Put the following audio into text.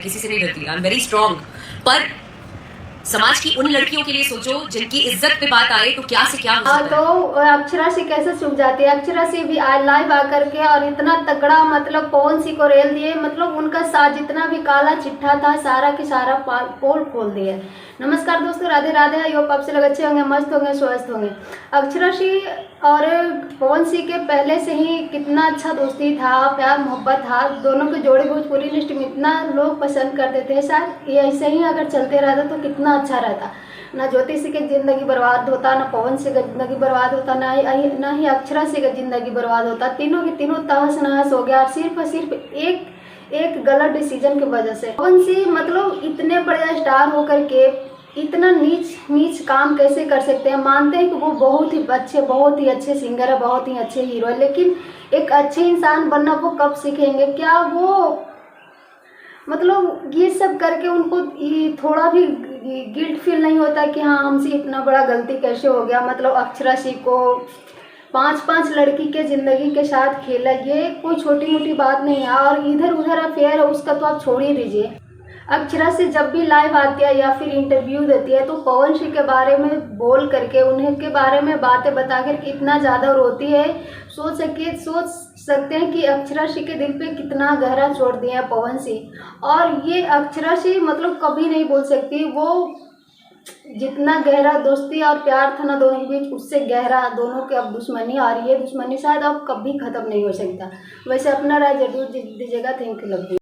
किसी से नहीं डरती, आई एम वेरी स्ट्रांग। पर समाज की उन लड़कियों के लिए सोचो जिनकी इज्जत पे बात आए तो क्या से क्या हो सकता है। तो अक्षरा सी कैसे चुप जाती है। अक्षरा सी भी लाइव आकर के और इतना तगड़ा मतलब पवन सिंह को रेल दिए, मतलब उनका साथ जितना भी काला चिट्ठा था सारा के सारा पोल खोल दिए। नमस्कार दोस्तों, राधे राधे। आई होप आप से लोग अच्छे होंगे, मस्त होंगे, स्वस्थ होंगे। अक्षरा सी और पवन सिंह के पहले से ही कितना अच्छा दोस्ती था, प्यार मोहब्बत था। दोनों के जोड़े भोजपुरी इंडस्ट्री में इतना लोग पसंद करते थे। शायद ये ऐसे ही अगर चलते रहता तो कितना अच्छा रहता। ना ज्योति सिंह की जिंदगी बर्बाद होता, ना पवन सिंह की जिंदगी बर्बाद होता, ना ही अक्षरा सिंह की जिंदगी बर्बाद होता। तीनों की तीनों तहस नहस हो गया, सिर्फ और सिर्फ एक गलत डिसीजन की वजह से। पवन सिंह मतलब इतने बड़े स्टार होकर के इतना नीच नीच काम कैसे कर सकते हैं। मानते हैं कि वो बहुत ही अच्छे सिंगर है, बहुत ही अच्छे हीरो है, लेकिन एक अच्छे इंसान बनना वो कब सीखेंगे? क्या वो मतलब ये सब करके उनको थोड़ा भी गिल्ट फील नहीं होता कि हाँ हमसे इतना बड़ा गलती कैसे हो गया? मतलब अक्षरा सिंह को 5 लड़की के ज़िंदगी के साथ खेला, ये कोई छोटी मोटी बात नहीं है। और इधर उधर अफेयर है उसका तो आप छोड़ ही दीजिए। अक्षरा से जब भी लाइव आती है या फिर इंटरव्यू देती है तो पवन सिंह के बारे में बोल करके, उन्हें के बारे में बातें बता कर इतना ज़्यादा रोती है। सोच सकते हैं कि अक्षरा सिंह के दिल पे कितना गहरा छोड़ दिया है पवन सिंह। और ये अक्षरा सिंह मतलब कभी नहीं बोल सकती, वो जितना गहरा दोस्ती और प्यार था ना दोनों के बीच, उससे गहरा दोनों की अब दुश्मनी आ रही है। दुश्मनी शायद अब कभी ख़त्म नहीं हो सकता। वैसे अपना राय जरूर दीजिएगा। Thank you, love you.